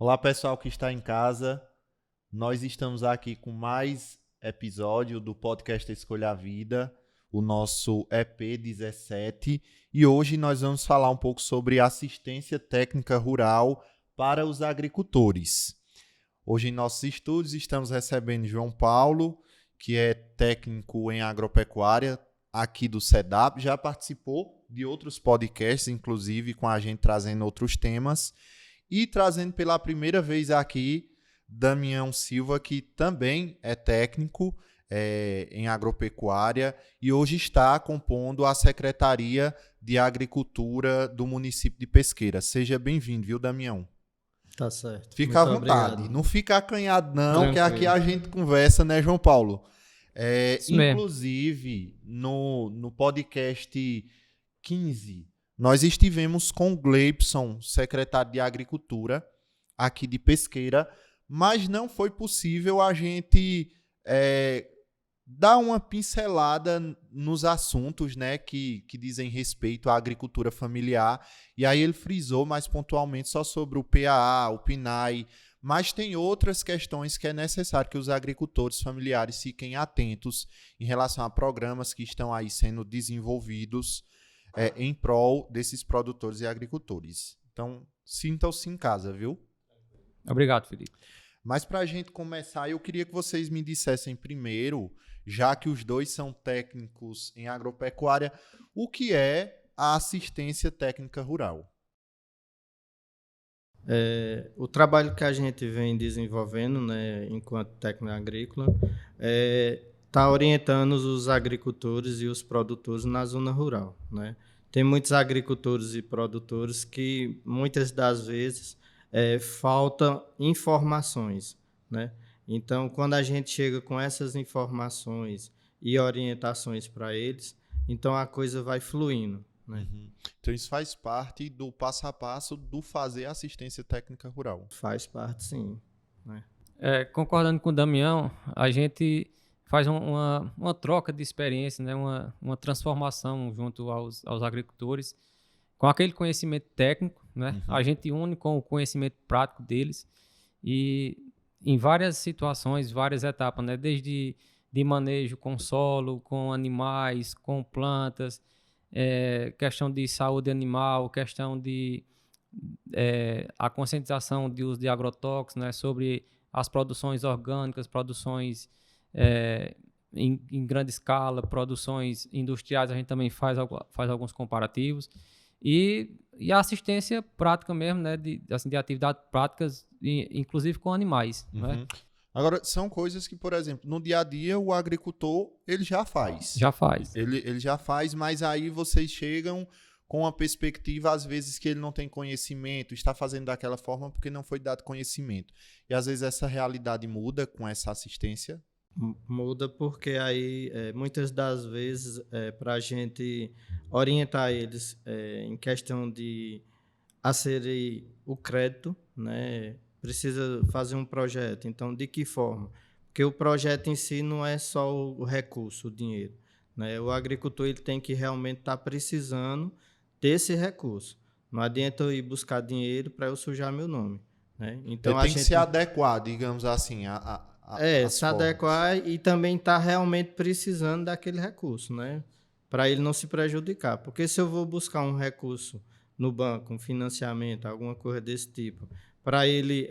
Olá, pessoal que está em casa. Nós estamos aqui com mais episódio do podcast Escolha a Vida, o nosso EP 17, e hoje nós vamos falar um pouco sobre assistência técnica rural para os agricultores. Hoje em nossos estúdios estamos recebendo João Paulo, que é técnico em agropecuária aqui do SEDAP, já participou de outros podcasts, inclusive com a gente trazendo outros temas, e trazendo pela primeira vez aqui Damião Silva, que também é técnico em agropecuária e hoje está compondo a Secretaria de Agricultura do município de Pesqueira. Seja bem-vindo, viu, Damião? Tá certo. Fica à Muito vontade. obrigado. Não fica acanhado, não, Tranquilo. que aqui a gente conversa, né, João Paulo? Isso mesmo. Inclusive, no podcast 15, nós estivemos com o Gleibson, secretário de Agricultura, aqui de Pesqueira, mas não foi possível a gente dar uma pincelada nos assuntos, né, que dizem respeito à agricultura familiar. E aí ele frisou mais pontualmente só sobre o PAA, o PNAE, mas tem outras questões que é necessário que os agricultores familiares fiquem atentos em relação a programas que estão aí sendo desenvolvidos em prol desses produtores e agricultores. Então, sintam-se em casa, viu? Obrigado, Felipe. Mas para a gente começar, eu queria que vocês me dissessem primeiro, já que os dois são técnicos em agropecuária, o que é a assistência técnica rural? O trabalho que a gente vem desenvolvendo, né, enquanto técnico agrícola, está orientando os agricultores e os produtores na zona rural, né? Tem muitos agricultores e produtores que muitas das vezes faltam informações, né? Então, quando a gente chega com essas informações e orientações para eles, então a coisa vai fluindo, né? Uhum. Então, isso faz parte do passo a passo do fazer assistência técnica rural. Faz parte, sim, né? Concordando com o Damião, a gente faz uma troca de experiência, né? uma transformação junto aos agricultores, com aquele conhecimento técnico, né? Uhum. A gente une com o conhecimento prático deles e em várias situações, várias etapas, né? Desde de manejo com solo, com animais, com plantas, questão de saúde animal, questão de a conscientização de uso de agrotóxicos, né? Sobre as produções orgânicas, produções em grande escala, produções industriais, a gente também faz alguns comparativos. E a assistência prática mesmo, né, de atividades práticas, inclusive com animais. Uhum. Né? Agora, são coisas que, por exemplo, no dia a dia o agricultor ele já faz. Já faz. Ele já faz, mas aí vocês chegam com a perspectiva, às vezes, que ele não tem conhecimento, está fazendo daquela forma porque não foi dado conhecimento. E às vezes essa realidade muda com essa assistência? Muda porque aí, muitas das vezes, para a gente orientar eles em questão de aserir o crédito, né, precisa fazer um projeto. Então, de que forma? Porque o projeto em si não é só o recurso, o dinheiro, né? O agricultor ele tem que realmente estar precisando desse recurso. Não adianta eu ir buscar dinheiro para eu sujar meu nome, né? Então, Ele tem que se adequar, digamos assim, se adequar e também estar realmente precisando daquele recurso, né? Para ele não se prejudicar. Porque se eu vou buscar um recurso no banco, um financiamento, alguma coisa desse tipo, para ele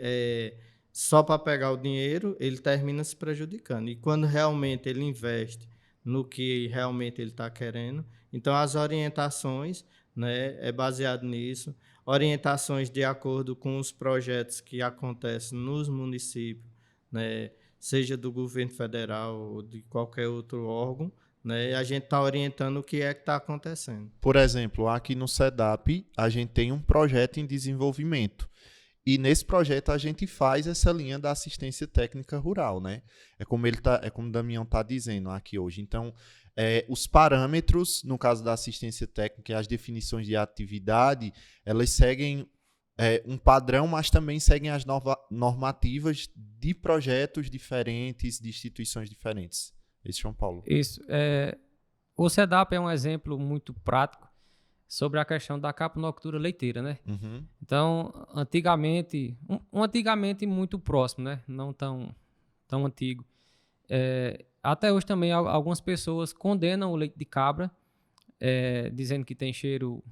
só para pegar o dinheiro, ele termina se prejudicando. E quando realmente ele investe no que realmente ele está querendo, então as orientações, né, é baseado nisso, orientações de acordo com os projetos que acontecem nos municípios, né, seja do governo federal ou de qualquer outro órgão, né, a gente está orientando o que é que está acontecendo. Por exemplo, aqui no SEDAP, a gente tem um projeto em desenvolvimento. E nesse projeto a gente faz essa linha da assistência técnica rural, né? É como o Damião está dizendo aqui hoje. Então, os parâmetros, no caso da assistência técnica e as definições de atividade, elas seguem um padrão, mas também seguem as normativas de projetos diferentes, de instituições diferentes. Esse é João Paulo. Isso. O SEDAP é um exemplo muito prático. sobre a questão da capnocultura leiteira, né? Uhum. Então, antigamente muito próximo, né? Não tão antigo. Até hoje também algumas pessoas condenam o leite de cabra, dizendo que tem cheiro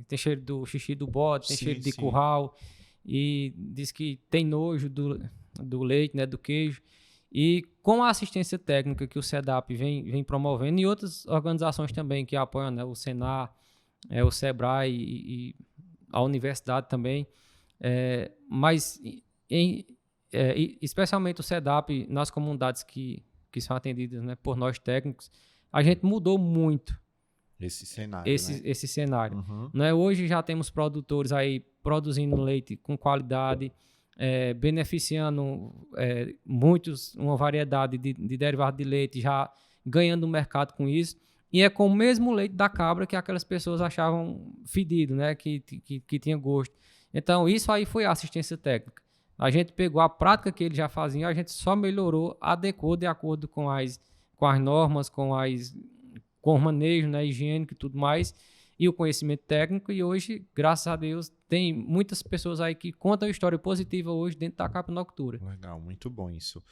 tem cheiro do xixi do bode, tem cheiro de curral, e diz que tem nojo do leite, né, do queijo. E com a assistência técnica que o SEDAP vem promovendo, e outras organizações também que apoiam, né, o Senar, o Sebrae e a universidade também, mas especialmente o SEDAP nas comunidades que são atendidas, né, por nós técnicos, a gente mudou muito esse cenário, né? esse cenário. Uhum. Né? Hoje já temos produtores aí produzindo leite com qualidade, beneficiando uma variedade de derivados de leite, já ganhando o mercado com isso. E é com o mesmo leite da cabra que aquelas pessoas achavam fedido, né? que tinha gosto. Então, isso aí foi assistência técnica. A gente pegou a prática que eles já faziam, a gente só melhorou, adequou de acordo com as normas, com o manejo, né, higiênico e tudo mais, e o conhecimento técnico. E hoje, graças a Deus, tem muitas pessoas aí que contam história positiva hoje dentro da capnocultura. Legal, muito bom isso.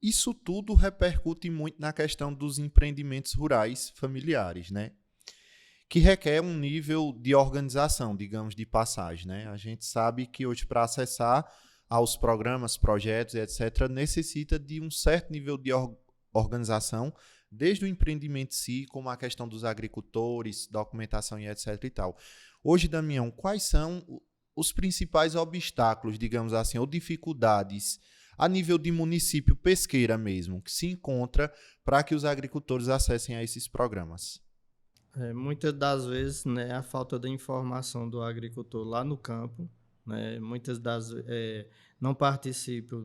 Isso tudo repercute muito na questão dos empreendimentos rurais familiares, né? Que requer um nível de organização, digamos, de passagem, né? A gente sabe que hoje, para acessar aos programas, projetos, etc., necessita de um certo nível de organização, desde o empreendimento em si, como a questão dos agricultores, documentação e etc. e tal. Hoje, Damião, quais são os principais obstáculos, digamos assim, ou dificuldades a nível de município pesqueira mesmo, que se encontra para que os agricultores acessem a esses programas? Muitas das vezes, né, a falta da informação do agricultor lá no campo, né, muitas das não participam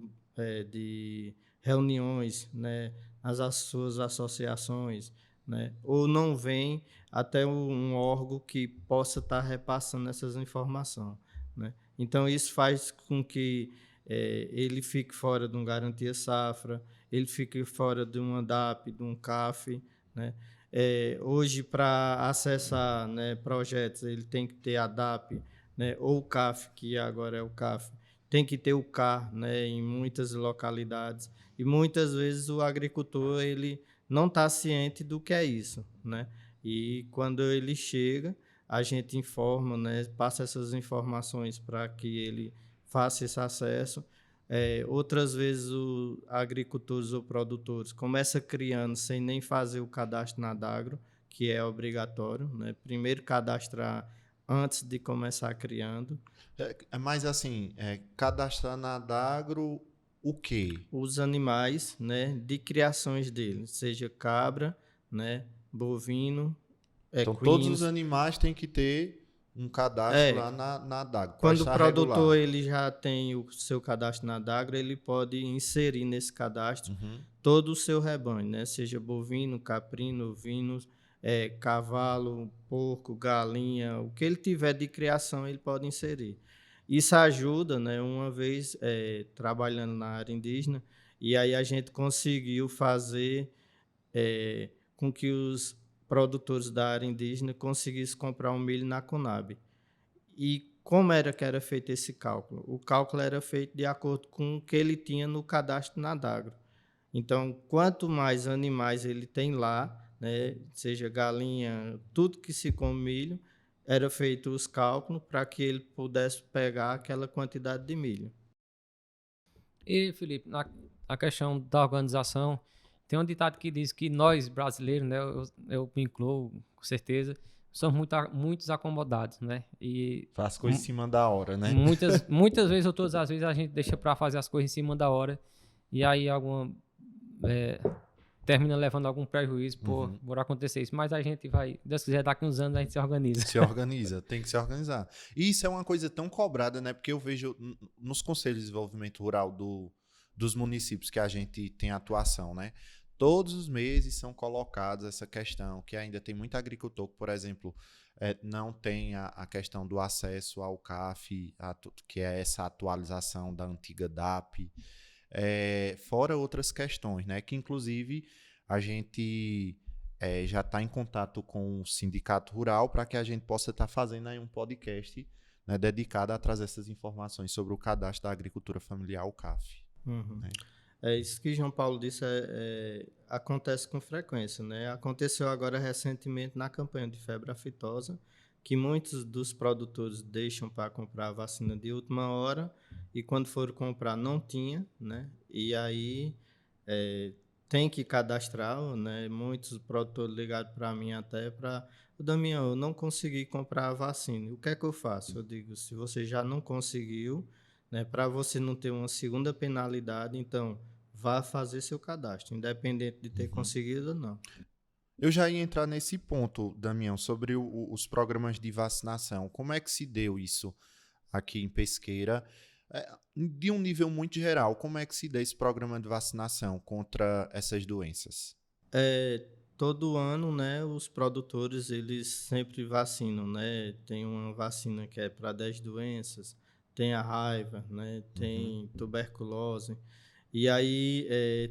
de reuniões, né, nas suas associações, né, ou não vem até um órgão que possa estar repassando essas informações, né. Então, isso faz com que ele fique fora de um Garantia Safra, ele fique fora de um ANDAP, de um CAF, né. Hoje, para acessar, né, projetos, ele tem que ter a DAP, né, ou o CAF, que agora é o CAF, tem que ter o CAR, né, em muitas localidades, e muitas vezes o agricultor ele não está ciente do que é isso, né? E quando ele chega, a gente informa, né, passa essas informações para que ele faça esse acesso. Outras vezes os agricultores ou produtores começam criando sem nem fazer o cadastro na Adagro, que é obrigatório, né? Primeiro cadastrar antes de começar criando. Mas assim, cadastrar na Adagro o quê? Os animais, né, de criações dele, seja cabra, né, bovino, então todos os animais têm que ter um cadastro lá na Adagro. Quando o produtor ele já tem o seu cadastro na Adagro, ele pode inserir nesse cadastro todo o seu rebanho, né? Seja bovino, caprino, ovino, cavalo, porco, galinha, o que ele tiver de criação ele pode inserir. Isso ajuda, né? Uma vez trabalhando na área indígena, e aí a gente conseguiu fazer com que os produtores da área indígena conseguissem comprar um milho na Conab. E como era que era feito esse cálculo? O cálculo era feito de acordo com o que ele tinha no cadastro na Adagro. Então, quanto mais animais ele tem lá, né, seja galinha, tudo que se come milho, era feito os cálculos para que ele pudesse pegar aquela quantidade de milho. E, Felipe, na questão da organização, tem um ditado que diz que nós, brasileiros, né, eu me incluo, com certeza, somos muitos acomodados, né? E faz coisas em cima da hora, né? Muitas vezes ou todas as vezes a gente deixa para fazer as coisas em cima da hora e aí termina levando algum prejuízo por acontecer isso. Mas a gente vai, Deus quiser, daqui uns anos a gente se organiza. Se organiza, tem que se organizar. E isso é uma coisa tão cobrada, né? Porque eu vejo nos conselhos de desenvolvimento rural dos municípios que a gente tem atuação, né? Todos os meses são colocados essa questão, que ainda tem muito agricultor que, por exemplo, não tem a questão do acesso ao CAF, que é essa atualização da antiga DAP, fora outras questões, né? Que inclusive a gente já está em contato com o Sindicato Rural para que a gente possa estar fazendo aí um podcast, né, dedicado a trazer essas informações sobre o cadastro da agricultura familiar, o CAF. Uhum. Né? É isso que João Paulo disse, acontece com frequência, né? Aconteceu agora recentemente na campanha de febre aftosa, que muitos dos produtores deixam para comprar a vacina de última hora e quando foram comprar não tinha, né? E aí tem que cadastrar, né? Muitos produtores ligaram para mim até para... Damião, eu não consegui comprar a vacina. O que é que eu faço? Eu digo, se você já não conseguiu, né, para você não ter uma segunda penalidade, então vá fazer seu cadastro, independente de ter conseguido ou não. Eu já ia entrar nesse ponto, Damião, sobre os programas de vacinação. Como é que se deu isso aqui em Pesqueira? De um nível muito geral, como é que se deu esse programa de vacinação contra essas doenças? Todo ano, né, os produtores eles sempre vacinam, né? Tem uma vacina que é para 10 doenças, tem a raiva, né? Tem tuberculose. E aí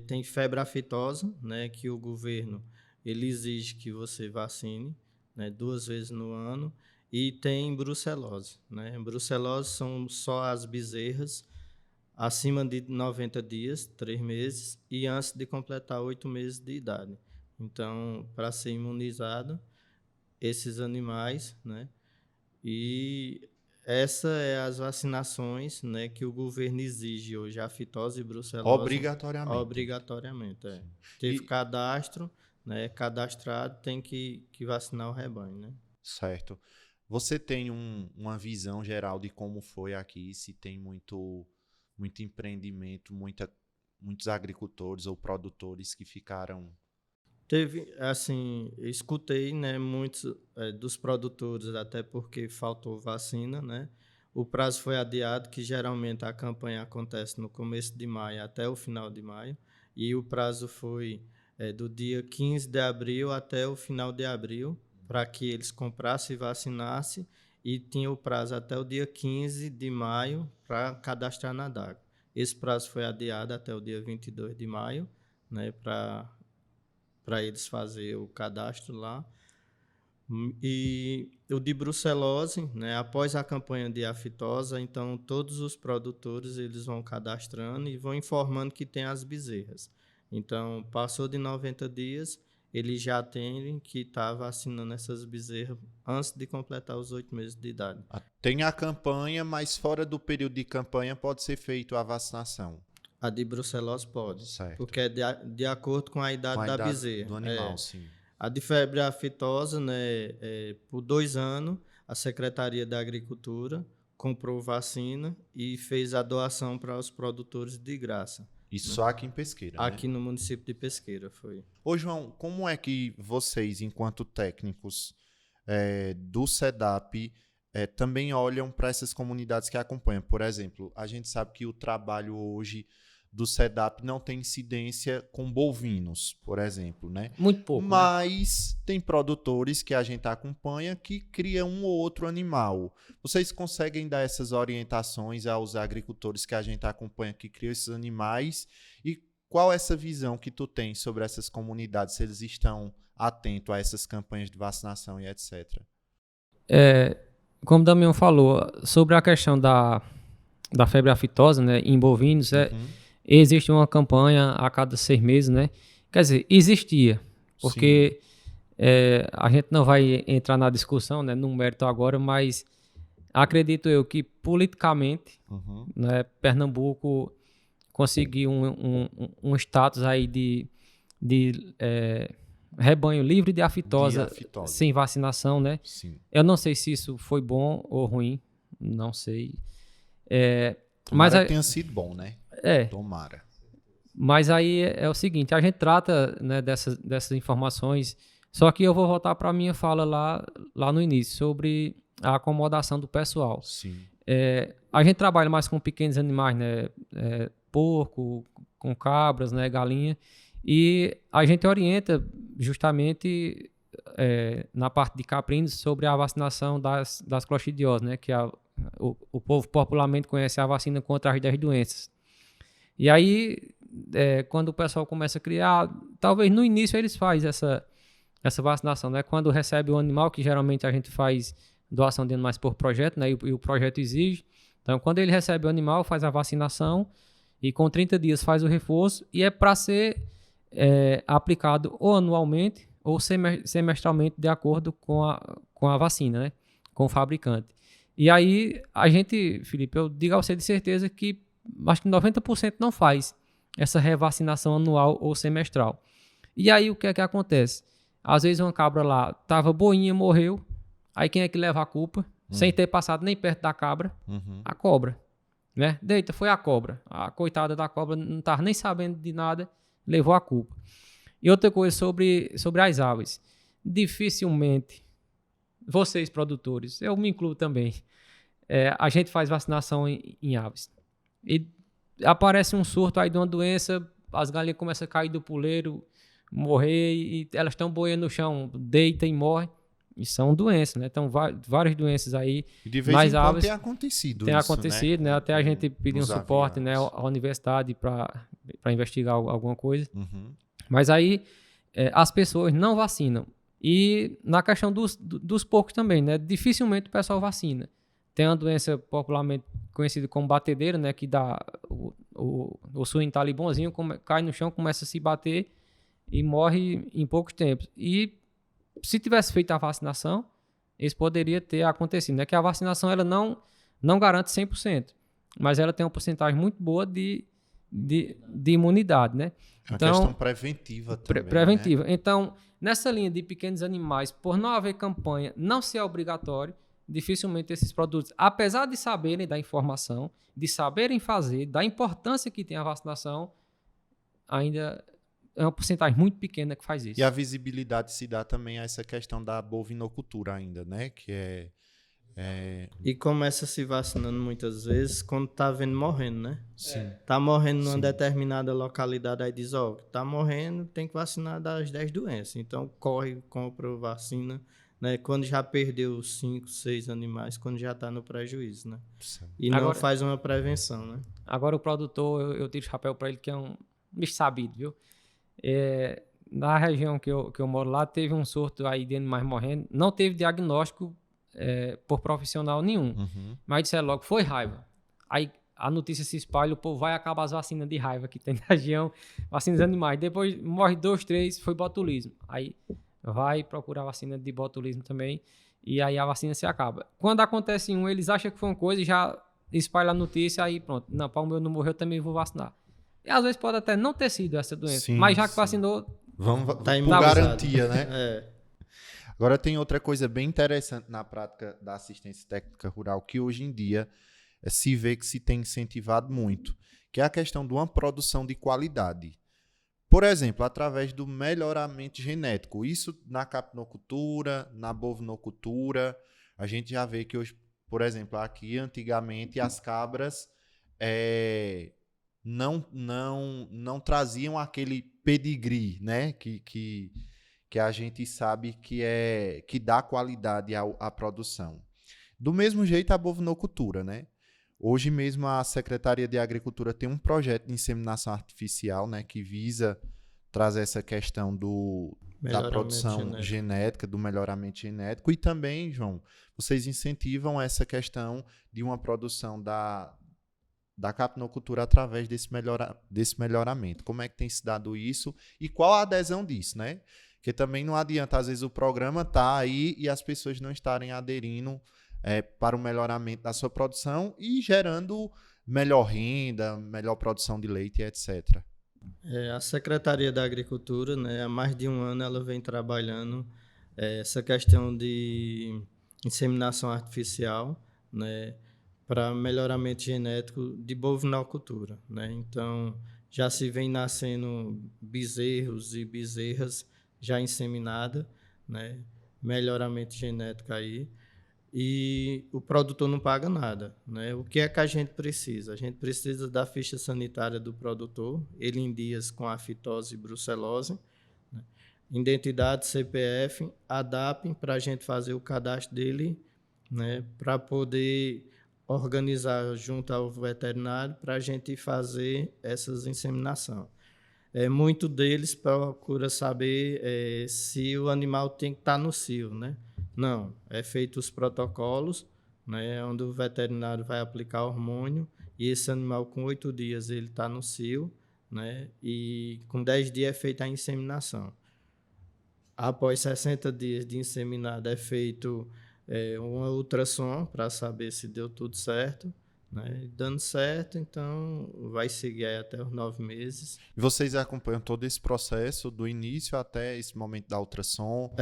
tem febre aftosa, né, que o governo ele exige que você vacine, né, 2 vezes no ano. E tem brucelose, né? Brucelose são só as bezerras acima de 90 dias, 3 meses, e antes de completar 8 meses de idade. Então, para ser imunizado, esses animais, né? E essa é as vacinações, né, que o governo exige hoje, a fitose e brucelose. Obrigatoriamente, Teve cadastro, né, cadastrado, tem que vacinar o rebanho, né? Certo. Você tem uma visão geral de como foi aqui, se tem muito empreendimento, muitos agricultores ou produtores que ficaram... Teve, assim, eu escutei, né, muitos dos produtores, até porque faltou vacina, né? O prazo foi adiado, que geralmente a campanha acontece no começo de maio até o final de maio, e o prazo foi do dia 15 de abril até o final de abril, para que eles comprassem e vacinassem, e tinha o prazo até o dia 15 de maio para cadastrar na DAGA. Esse prazo foi adiado até o dia 22 de maio, né, para eles fazer o cadastro lá. E o de brucelose, né, após a campanha de aftosa, então todos os produtores eles vão cadastrando e vão informando que tem as bezerras. Então, passou de 90 dias, eles já têm que estar vacinando essas bezerras antes de completar os 8 meses de idade. Tem a campanha, mas fora do período de campanha pode ser feita a vacinação. A de brucelose pode, certo, porque é de acordo com a idade da bezerra. Do animal, sim. A de febre aftosa, né, por 2 anos, a Secretaria da Agricultura comprou vacina e fez a doação para os produtores de graça. Isso só aqui em Pesqueira, aqui no município de Pesqueira, foi. Ô, João, como é que vocês, enquanto técnicos do SEDAP, também olham para essas comunidades que acompanham? Por exemplo, a gente sabe que o trabalho hoje do SEDAP não tem incidência com bovinos, por exemplo, né? Muito pouco. Mas tem produtores que a gente acompanha que criam um ou outro animal. Vocês conseguem dar essas orientações aos agricultores que a gente acompanha que criam esses animais? E qual é essa visão que tu tem sobre essas comunidades, se eles estão atentos a essas campanhas de vacinação e etc? Como o Damião falou, sobre a questão da febre aftosa, né, em bovinos, existe uma campanha a cada 6 meses, né? Quer dizer, existia, porque a gente não vai entrar na discussão, né, no mérito agora, mas acredito eu que politicamente, né, Pernambuco conseguiu um status aí de rebanho livre de aftosa, sem vacinação, né? Sim. Eu não sei se isso foi bom ou ruim, não sei. Tomara que tenha sido bom, né? Tomara. Mas aí é o seguinte, a gente trata, né, dessas informações, só que eu vou voltar para a minha fala lá no início, sobre a acomodação do pessoal. Sim. A gente trabalha mais com pequenos animais, né? Porco, com cabras, né, galinha, e a gente orienta justamente na parte de caprinos sobre a vacinação das clostridioses, né, que o povo popularmente conhece a vacina contra as 10 doenças. E aí, quando o pessoal começa a criar, talvez no início eles fazem essa vacinação, né? Quando recebe o animal, que geralmente a gente faz doação de animais por projeto, né? E o projeto exige. Então, quando ele recebe o animal, faz a vacinação e com 30 dias faz o reforço e é para ser aplicado ou anualmente ou semestralmente de acordo com a vacina, né? Com o fabricante. E aí, a gente, Felipe, eu digo a você de certeza que acho que 90% não faz essa revacinação anual ou semestral. E aí, o que é que acontece? Às vezes uma cabra lá estava boinha, morreu, aí quem é que leva a culpa? Sem ter passado nem perto da cabra, a cobra, né? Deita, foi a cobra. A coitada da cobra não estava nem sabendo de nada, levou a culpa. E outra coisa sobre as aves. Dificilmente, vocês produtores, eu me incluo também, a gente faz vacinação em aves. E aparece um surto aí de uma doença, as galinhas começam a cair do puleiro, morrer, e elas estão boiando no chão, deita e morre. E são doenças, né? Então, várias doenças aí. E de vez em quando tem acontecido tem isso, acontecido, né? Até a gente pedir um suporte, né, à universidade para investigar alguma coisa. Mas aí, as pessoas não vacinam. E na questão dos porcos também, né? Dificilmente o pessoal vacina. Tem uma doença popularmente conhecida como batedeira, né? Que dá o suíno tá ali bonzinho, cai no chão, começa a se bater e morre em poucos tempos. E se tivesse feito a vacinação, isso poderia ter acontecido, né? Que a vacinação ela não garante 100%, mas ela tem uma porcentagem muito boa de imunidade, né? É uma questão preventiva também, preventiva. Né? Então, nessa linha de pequenos animais, por não haver campanha, não ser obrigatório, dificilmente esses produtos, apesar de saberem da informação, de saberem fazer, da importância que tem a vacinação, ainda é uma porcentagem muito pequena que faz isso. E a visibilidade se dá também a essa questão da bovinocultura ainda, né? Que E começa se vacinando muitas vezes quando tá vendo morrendo, né? Sim. Tá morrendo numa determinada localidade, aí diz, tá morrendo, tem que vacinar das 10 doenças. Então, corre, compra vacina, né? Quando já perdeu 5, 6 animais, quando já tá no prejuízo, né? Sim. E não faz uma prevenção, né? Agora o produtor, eu tiro o chapéu para ele, que é um bicho sabido, viu? Na região que eu moro lá, teve um surto aí de animais morrendo. Não teve diagnóstico por profissional nenhum. Mas disseram logo, foi raiva. Aí a notícia se espalha, o povo vai acabar as vacinas de raiva que tem na região, vacinas de animais. Depois morre 2, 3, foi botulismo. Aí vai procurar vacina de botulismo também, e aí a vacina se acaba. Quando acontece eles acham que foi uma coisa e já espalha a notícia, aí pronto. Não, para o meu não morrer, eu também vou vacinar. E às vezes pode até não ter sido essa doença, mas já que vacinou... Vamos tá por garantia, né? Agora tem outra coisa bem interessante na prática da assistência técnica rural, que hoje em dia se vê que se tem incentivado muito, que é a questão de uma produção de qualidade. Por exemplo, através do melhoramento genético. Isso na capnocultura, na bovinocultura. A gente já vê que hoje, por exemplo, aqui antigamente as cabras não traziam aquele pedigree, né? Que a gente sabe que dá qualidade à produção. Do mesmo jeito a bovinocultura, né? Hoje mesmo a Secretaria de Agricultura tem um projeto de inseminação artificial, né, que visa trazer essa questão da produção genética, do melhoramento genético, e também, João, vocês incentivam essa questão de uma produção da capnocultura através desse melhoramento. Como é que tem se dado isso e qual a adesão disso, né? Porque também não adianta, às vezes, o programa tá aí e as pessoas não estarem aderindo para o melhoramento da sua produção e gerando melhor renda, melhor produção de leite, etc. A Secretaria da Agricultura, né, há mais de um ano, ela vem trabalhando essa questão de inseminação artificial, né, para melhoramento genético de bovinocultura, né? Então, já se vem nascendo bezerros e bezerras já inseminadas, né? Melhoramento genético aí. E o produtor não paga nada, né? O que é que a gente precisa? A gente precisa da ficha sanitária do produtor, ele em dias com a fitose e brucelose, né? Identidade, CPF, ADAP, para a gente fazer o cadastro dele, né? Para poder organizar junto ao veterinário para a gente fazer essas inseminações. muito deles procura saber se o animal tem que estar no cio, né? Não, é feito os protocolos, né, onde o veterinário vai aplicar hormônio e esse animal com 8 dias ele está no cio, né, e com 10 dias é feita a inseminação. Após 60 dias de inseminado é feito uma ultrassom para saber se deu tudo certo, né? Dando certo, então vai seguir aí até os 9 meses. E vocês acompanham todo esse processo, do início até esse momento da ultrassom?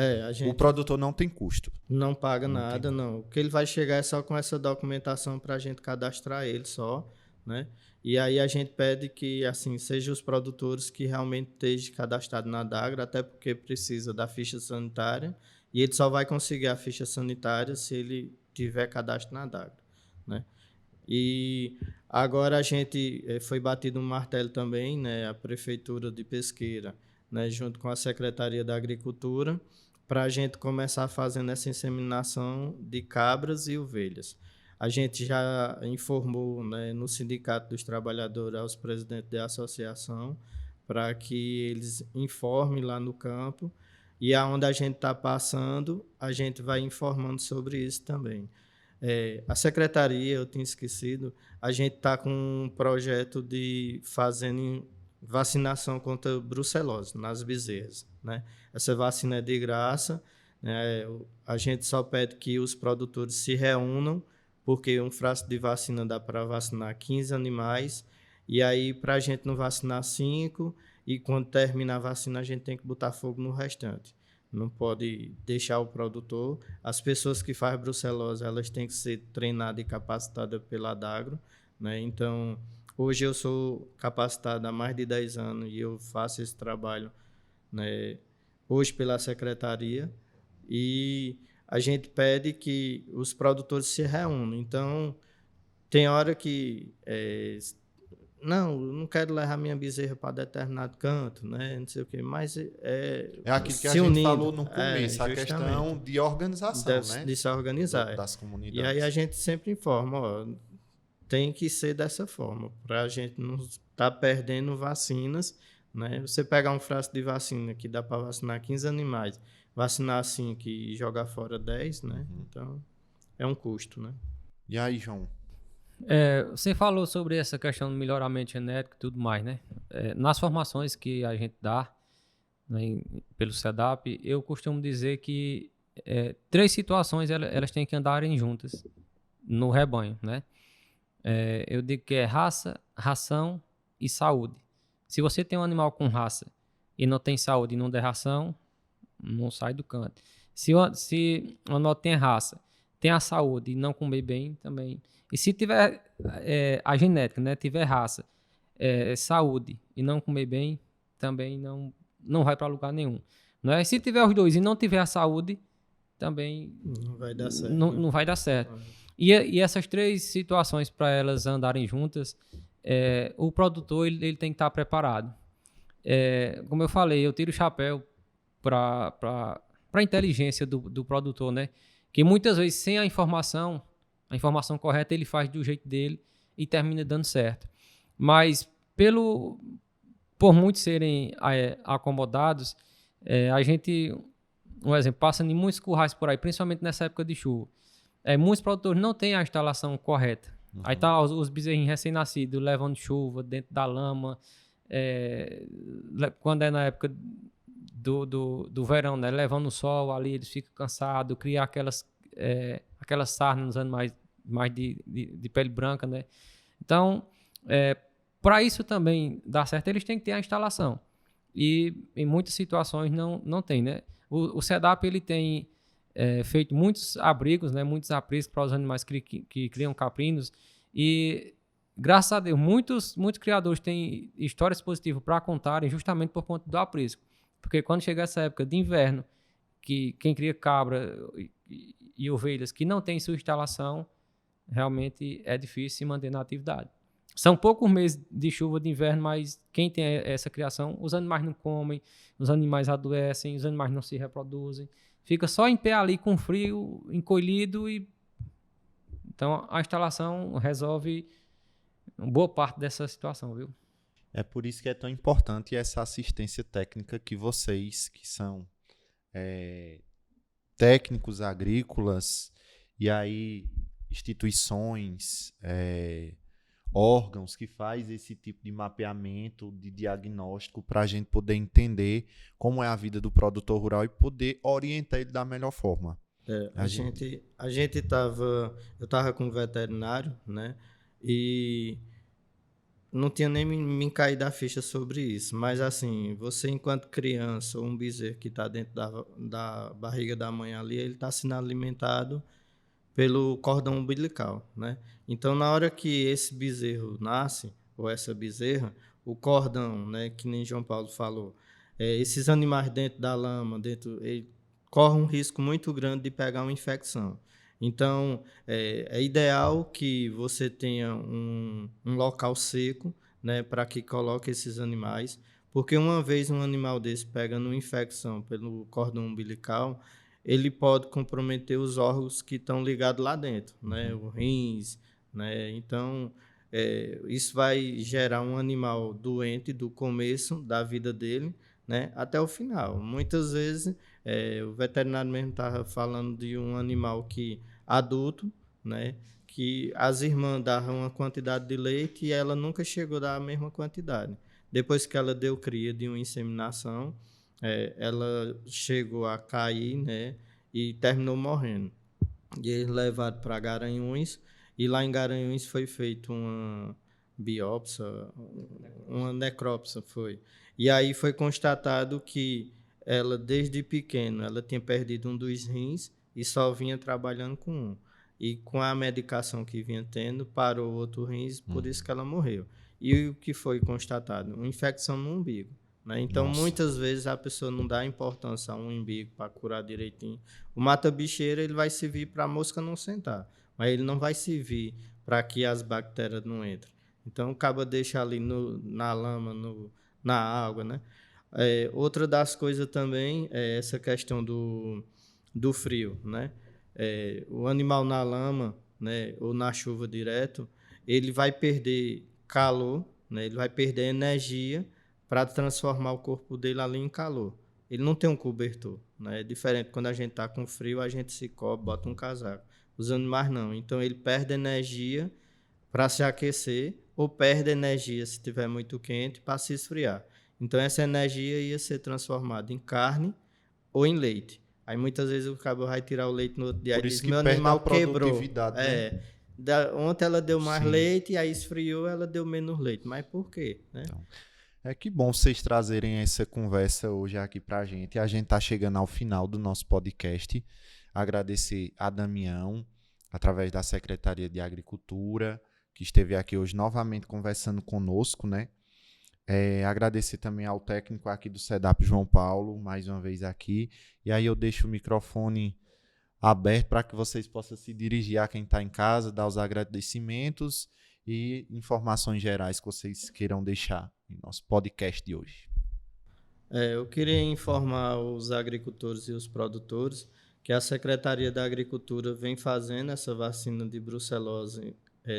O produtor não tem custo? Não paga nada, não. O que ele vai chegar é só com essa documentação para a gente cadastrar ele só, né? E aí a gente pede que, assim, sejam os produtores que realmente estejam cadastrados na Dagra, até porque precisa da ficha sanitária, e ele só vai conseguir a ficha sanitária se ele tiver cadastro na Dagra, né? E agora a gente foi batido um martelo também, né, a Prefeitura de Pesqueira, né, junto com a Secretaria da Agricultura, para a gente começar fazendo essa inseminação de cabras e ovelhas. A gente já informou, né, no Sindicato dos Trabalhadores aos presidentes da associação para que eles informem lá no campo, e aonde a gente está passando, a gente vai informando sobre isso também. A secretaria, eu tinha esquecido, a gente está com um projeto de fazendo vacinação contra brucelose nas bezerras, né? Essa vacina é de graça, né? A gente só pede que os produtores se reúnam, porque um frasco de vacina dá para vacinar 15 animais, e aí para a gente não vacinar 5, e quando terminar a vacina a gente tem que botar fogo no restante. Não pode deixar o produtor. As pessoas que fazem brucelose, elas têm que ser treinadas e capacitadas pela Dagro, né? Então, hoje eu sou capacitado há mais de 10 anos e eu faço esse trabalho, né, hoje pela secretaria, e a gente pede que os produtores se reúnam. Então, tem hora que não quero levar minha bezerra para determinado canto, né? Não sei o quê, mas é aquilo que a gente falou no começo, a questão de organização, né? De se organizar. Das comunidades. E aí a gente sempre informa, ó, tem que ser dessa forma, para a gente não estar perdendo vacinas, né? Você pegar um frasco de vacina que dá para vacinar 15 animais, vacinar 5 e jogar fora 10, né? Então, é um custo, né? E aí, João? Você falou sobre essa questão do melhoramento genético e tudo mais, né? Nas formações que a gente dá, né, pelo SEDAP, eu costumo dizer que 3 situações elas têm que andarem juntas no rebanho, né? Eu digo que é raça, ração e saúde. Se você tem um animal com raça e não tem saúde e não der ração, não sai do canto. Se o animal tem raça, tem a saúde e não comer bem, também. E se tiver a genética, né, tiver raça, saúde e não comer bem, também não vai para lugar nenhum. Não é? Se tiver os dois e não tiver a saúde, também não vai dar certo. Não vai dar certo. E essas 3 situações, para elas andarem juntas, o produtor ele tem que estar preparado. Como eu falei, eu tiro o chapéu para a inteligência do produtor, né? Que muitas vezes, sem a informação correta, ele faz do jeito dele e termina dando certo. Mas, por muitos serem acomodados, a gente, um exemplo, passa em muitos currais por aí, principalmente nessa época de chuva. Muitos produtores não têm a instalação correta. Aí tá os bezerrinhos recém-nascidos levando chuva dentro da lama, quando é na época do verão, né, levando o sol ali, eles ficam cansados, cria aquelas sarnas nos animais mais de pele branca, né? Então, para isso também dar certo, eles têm que ter a instalação. E em muitas situações não tem, né? O SEDAP ele tem feito muitos abrigos, né? Muitos apriscos para os animais que criam caprinos, e graças a Deus muitos criadores têm histórias positivas para contarem justamente por conta do aprisco. Porque quando chega essa época de inverno, que quem cria cabra e ovelhas que não tem sua instalação, realmente é difícil se manter na atividade. São poucos meses de chuva de inverno, mas quem tem essa criação, os animais não comem, os animais adoecem, os animais não se reproduzem, fica só em pé ali com frio, encolhido, e então a instalação resolve boa parte dessa situação, viu? É por isso que é tão importante essa assistência técnica que vocês, que são técnicos agrícolas, e aí instituições, órgãos que faz esse tipo de mapeamento, de diagnóstico, para a gente poder entender como é a vida do produtor rural e poder orientar ele da melhor forma. Eu estava com um veterinário, né? E não tinha nem me caído a ficha sobre isso, mas assim, você enquanto criança ou um bezerro que está dentro da barriga da mãe ali, ele está sendo alimentado pelo cordão umbilical, né? Então, na hora que esse bezerro nasce, ou essa bezerra, o cordão, né, que nem João Paulo falou, esses animais dentro da lama, ele corre um risco muito grande de pegar uma infecção. Então, é ideal que você tenha um local seco, né, para que coloque esses animais, porque uma vez um animal desse pegando uma infecção pelo cordão umbilical, ele pode comprometer os órgãos que estão ligados lá dentro, né, os rins, né, então isso vai gerar um animal doente do começo da vida dele, né, até o final. Muitas vezes, o veterinário mesmo estava falando de um animal adulto, né, que as irmãs davam uma quantidade de leite e ela nunca chegou a dar a mesma quantidade. Depois que ela deu cria de uma inseminação, ela chegou a cair, né, e terminou morrendo. E eles levaram para Garanhuns, e lá em Garanhuns foi feita uma biópsia, uma necrópsia foi. E aí foi constatado que ela, desde pequena, ela tinha perdido um dos rins e só vinha trabalhando com um. E com a medicação que vinha tendo, parou o outro rins, por isso que ela morreu. E o que foi constatado? Uma infecção no umbigo. Né? Então, muitas vezes a pessoa não dá importância a um umbigo para curar direitinho. O mata-bicheira ele vai servir para a mosca não sentar, mas ele não vai servir para que as bactérias não entrem. Então, acaba deixa ali na lama, na água. Né? Outra das coisas também é essa questão do frio. Né? O animal na lama, né, ou na chuva direto, ele vai perder calor, né, ele vai perder energia para transformar o corpo dele ali em calor. Ele não tem um cobertor, né? É diferente quando a gente está com frio, a gente se cobre, bota um casaco. Os animais não. Então ele perde energia para se aquecer ou perde energia se estiver muito quente para se esfriar. Então essa energia ia ser transformada em carne ou em leite. Aí muitas vezes o cabo vai tirar o leite no outro dia e diz: meu animal quebrou. Né? Ontem ela deu mais leite e aí esfriou, ela deu menos leite. Mas por quê? Né? Então, que bom vocês trazerem essa conversa hoje aqui pra gente. A gente tá chegando ao final do nosso podcast. Agradecer a Damião, através da Secretaria de Agricultura, que esteve aqui hoje novamente conversando conosco, né? Agradecer também ao técnico aqui do SEDAP, João Paulo, mais uma vez aqui. E aí eu deixo o microfone aberto para que vocês possam se dirigir a quem está em casa, dar os agradecimentos e informações gerais que vocês queiram deixar em nosso podcast de hoje. Eu queria informar os agricultores e os produtores que a Secretaria da Agricultura vem fazendo essa vacina de brucelose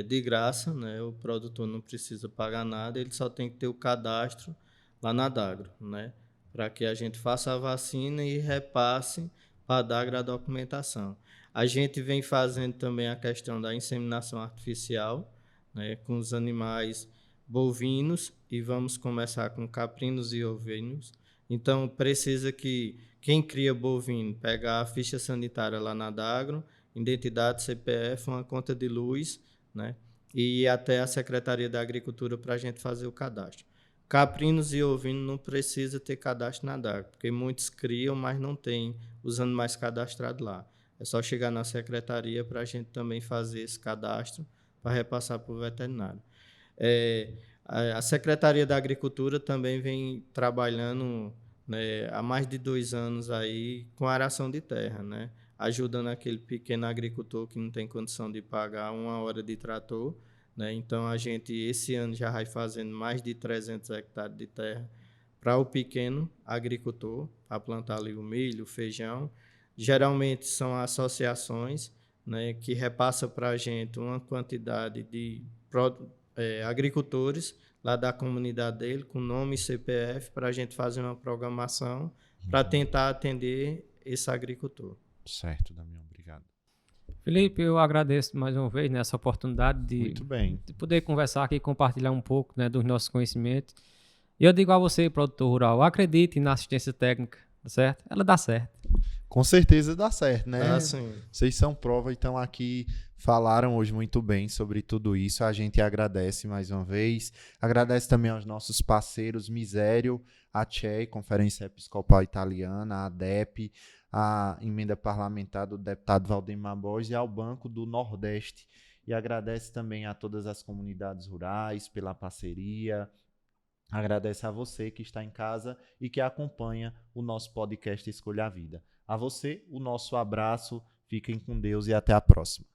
de graça, né? O produtor não precisa pagar nada, ele só tem que ter o cadastro lá na Dagro, né? Para que a gente faça a vacina e repasse para a Dagro a documentação. A gente vem fazendo também a questão da inseminação artificial, né? Com os animais bovinos, e vamos começar com caprinos e ovinos. Então, precisa que quem cria bovino pegar a ficha sanitária lá na Dagro, identidade, CPF, uma conta de luz, né? E ir até a Secretaria da Agricultura para a gente fazer o cadastro. Caprinos e ovinos não precisa ter cadastro na Dagro, porque muitos criam, mas não tem os animais cadastrados lá. É só chegar na Secretaria para a gente também fazer esse cadastro para repassar para o veterinário. A Secretaria da Agricultura também vem trabalhando, né, há mais de 2 anos aí com aração de terra, né, ajudando aquele pequeno agricultor que não tem condição de pagar 1 hora de trator, né. Então a gente esse ano já vai fazendo mais de 300 hectares de terra para o pequeno agricultor, para plantar ali o milho, o feijão. Geralmente são associações, né, que repassam para a gente uma quantidade de agricultores lá da comunidade dele, com nome e CPF, para a gente fazer uma programação para tentar atender esse agricultor. Certo, Damião, obrigado. Felipe, eu agradeço mais uma vez nessa oportunidade Muito bem. de poder conversar aqui e compartilhar um pouco, né, dos nossos conhecimentos. E eu digo a você, produtor rural, acredite na assistência técnica, tá certo? Ela dá certo. Com certeza dá certo, né? Tá, sim. Vocês são prova e estão aqui, falaram hoje muito bem sobre tudo isso. A gente agradece mais uma vez. Agradece também aos nossos parceiros Misério, a CEI, Conferência Episcopal Italiana, a ADEP, a emenda parlamentar do deputado Valdemar Borges e ao Banco do Nordeste. E agradece também a todas as comunidades rurais pela parceria. Agradece a você que está em casa e que acompanha o nosso podcast Escolha a Vida. A você, o nosso abraço. Fiquem com Deus e até a próxima.